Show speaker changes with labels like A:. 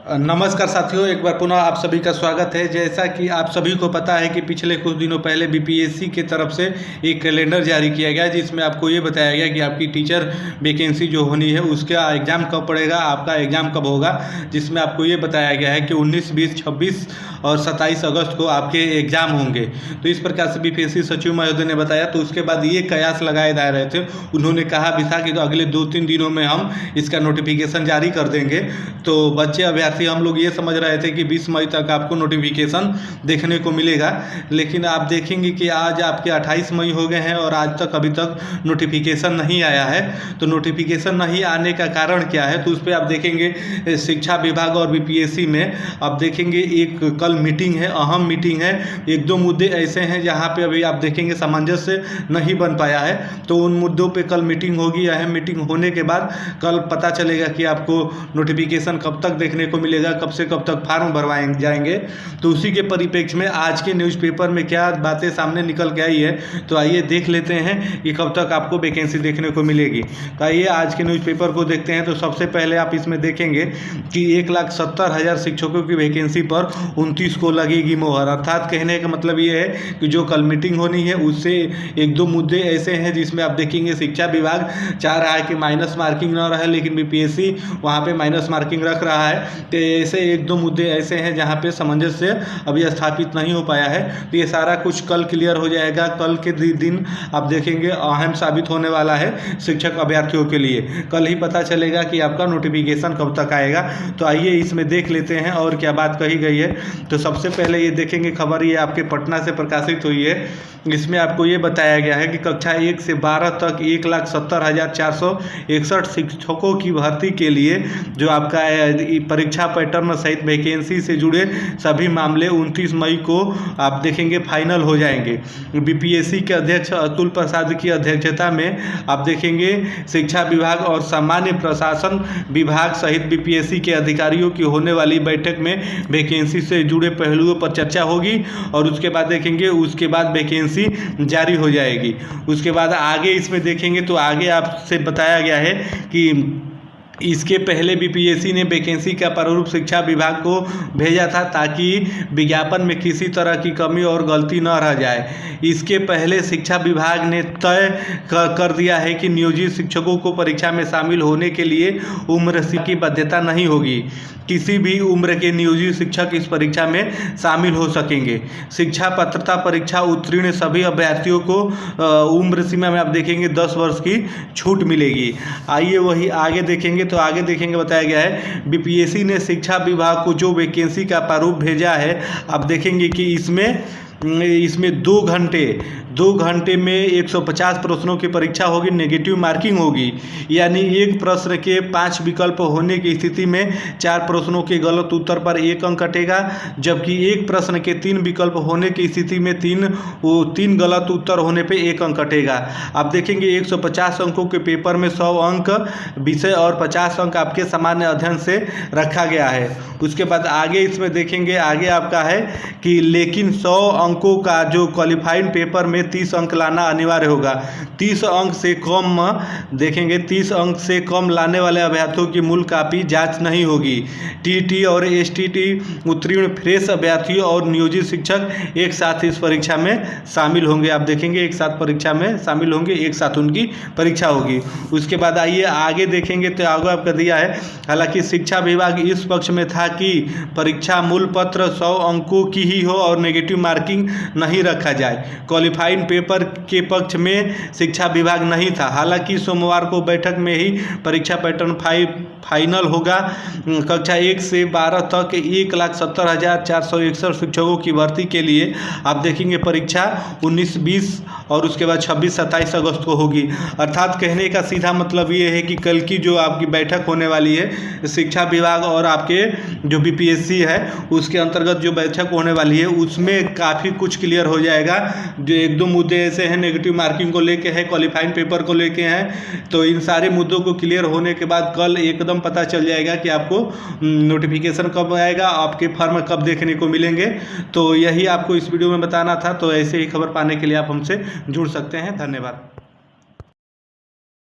A: नमस्कार साथियों, एक बार पुनः आप सभी का स्वागत है। जैसा कि आप सभी को पता है कि पिछले कुछ दिनों पहले बीपीएससी की तरफ से एक कैलेंडर जारी किया गया, जिसमें आपको ये बताया गया कि आपकी टीचर वैकेंसी जो होनी है उसका एग्ज़ाम कब पड़ेगा, आपका एग्ज़ाम कब होगा। जिसमें आपको ये बताया गया है कि 19, 20, 26 और 27 अगस्त को आपके एग्ज़ाम होंगे। तो इस प्रकार से बीपीएससी सचिव महोदय ने बताया। तो उसके बाद ये कयास लगाए जा रहे थे, उन्होंने कहा भी था कि तो अगले 2-3 दिनों में हम इसका नोटिफिकेशन जारी कर देंगे। तो बच्चे अभ्यर्थी हम लोग ये समझ रहे थे कि 20 मई तक आपको नोटिफिकेशन देखने को मिलेगा, लेकिन आप देखेंगे कि आज आपके 28 मई हो गए हैं और आज तक अभी तक नोटिफिकेशन नहीं आया है। तो नोटिफिकेशन नहीं आने का कारण क्या है, तो उस पर आप देखेंगे शिक्षा विभाग और बीपीएससी में आप देखेंगे एक कल मीटिंग है, अहम मीटिंग है। 1-2 मुद्दे ऐसे हैं जहाँ पे अभी आप देखेंगे सामंजस्य नहीं बन पाया है। तो उन मुद्दों पे कल मीटिंग होगी। अहम मीटिंग होने के बाद कल पता चलेगा कि आपको नोटिफिकेशन कब तक देखने को मिलेगा, कब से कब तक फॉर्म भरवाए जाएंगे। तो उसी के परिप्रेक्ष्य में आज के न्यूज़पेपर में क्या बातें सामने निकल के आई है, तो आइए देख लेते हैं कि कब तक आपको वैकेंसी देखने को मिलेगी। तो आइए आज के न्यूज़पेपर को देखते हैं। तो सबसे पहले आप इसमें देखेंगे कि 1,70,000 शिक्षकों की वैकेंसी पर 29 को लगेगी मोहर। अर्थात कहने का मतलब ये है कि जो कल मीटिंग होनी है उससे 1-2 मुद्दे ऐसे हैं जिसमें आप देखेंगे शिक्षा विभाग चाह रहा है कि माइनस मार्किंग ना रहे, लेकिन बीपीएससी वहाँ पे माइनस मार्किंग रख रहा है। तो ऐसे 1-2 मुद्दे ऐसे हैं जहाँ पे सामंजस्य अभी स्थापित नहीं हो पाया है। तो ये सारा कुछ कल क्लियर हो जाएगा। कल के दिन आप देखेंगे अहम साबित होने वाला है शिक्षक अभ्यर्थियों के लिए। कल ही पता चलेगा कि आपका नोटिफिकेशन कब तक आएगा। तो आइए इसमें देख लेते हैं और क्या बात कही गई है। तो सबसे पहले ये देखेंगे खबर, ये आपके पटना से प्रकाशित हुई है। इसमें आपको ये बताया गया है कि कक्षा 1 से 12 तक 1,70,461 शिक्षकों की भर्ती के लिए जो आपका परीक्षा पैटर्न सहित वैकेंसी से जुड़े सभी मामले 29 मई को आप देखेंगे फाइनल हो जाएंगे। बीपीएससी के अध्यक्ष अतुल प्रसाद की अध्यक्षता में आप देखेंगे शिक्षा विभाग और सामान्य प्रशासन विभाग सहित बीपीएससी के अधिकारियों की होने वाली बैठक में वैकेंसी से जुड़े पहलुओं पर चर्चा होगी और उसके बाद देखेंगे उसके बाद वैकेंसी जारी हो जाएगी। उसके बाद आगे इसमें देखेंगे तो आगे आपसे बताया गया है कि इसके पहले बीपीएससी ने वैकेंसी का प्रारूप शिक्षा विभाग को भेजा था ताकि विज्ञापन में किसी तरह की कमी और गलती न रह जाए। इसके पहले शिक्षा विभाग ने तय कर दिया है कि नियोजित शिक्षकों को परीक्षा में शामिल होने के लिए उम्र की बाध्यता नहीं होगी। किसी भी उम्र के नियोजित शिक्षक इस परीक्षा में शामिल हो सकेंगे। शिक्षा पात्रता परीक्षा उत्तीर्ण सभी अभ्यर्थियों को उम्र सीमा में आप देखेंगे 10 वर्ष की छूट मिलेगी। आइए वही आगे देखेंगे। तो आगे देखेंगे बताया गया है बीपीएससी ने शिक्षा विभाग को जो वैकेंसी का प्रारूप भेजा है, आप देखेंगे कि इसमें 2 घंटे में 150 प्रश्नों की परीक्षा होगी, नेगेटिव मार्किंग होगी। यानी एक प्रश्न के 5 विकल्प होने की स्थिति में 4 प्रश्नों के गलत उत्तर पर 1 अंक कटेगा, जबकि एक प्रश्न के 3 विकल्प होने की स्थिति में 3 गलत उत्तर होने पे 1 अंक कटेगा। आप देखेंगे 150 अंकों के पेपर में 100 अंक विषय और 50 अंक आपके सामान्य अध्ययन से रखा गया है। उसके बाद आगे इसमें देखेंगे, आगे आपका है कि लेकिन 100 अंकों का जो क्वालिफाइंग पेपर में 30 अंक लाना अनिवार्य होगा। 30 अंक से कम देखेंगे, 30 अंक से कम लाने वाले अभ्यर्थियों की मूल कापी जांच नहीं होगी। टीटी और एसटीटी उत्तीर्ण फ्रेश अभ्यर्थियों और नियोजित शिक्षक एक साथ इस परीक्षा में शामिल होंगे। आप देखेंगे एक साथ परीक्षा में शामिल होंगे, एक साथ उनकी परीक्षा होगी। उसके बाद आइए आगे देखेंगे तो आगे आपका दिया है, हालांकि शिक्षा विभाग इस पक्ष में था कि परीक्षा मूल पत्र 100 अंकों की ही हो और नेगेटिव मार्किंग नहीं रखा जाए। क्वालिफाइंग पेपर के पक्ष में शिक्षा विभाग नहीं था। हालांकि सोमवार को बैठक में ही परीक्षा पैटर्न फाइनल होगा। कक्षा 1 से 12 तक 1,70,461 शिक्षकों की भर्ती के लिए आप देखेंगे परीक्षा 19, 20 और उसके बाद 26, 27 अगस्त को होगी। अर्थात कहने का सीधा मतलब ये है कि कल की जो आपकी बैठक होने वाली है शिक्षा विभाग और आपके जो बीपीएससी है उसके अंतर्गत जो बैठक होने वाली है उसमें काफ़ी कुछ क्लियर हो जाएगा। जो 1-2 मुद्दे ऐसे हैं नेगेटिव मार्किंग को लेके है, क्वालिफाइंग पेपर को लेके हैं। तो इन सारे मुद्दों को क्लियर होने के बाद कल एकदम पता चल जाएगा कि आपको नोटिफिकेशन कब आएगा, आपके फॉर्म कब देखने को मिलेंगे। तो यही आपको इस वीडियो में बताना था। तो ऐसे ही खबर पाने के लिए आप हमसे जुड़ सकते हैं। धन्यवाद।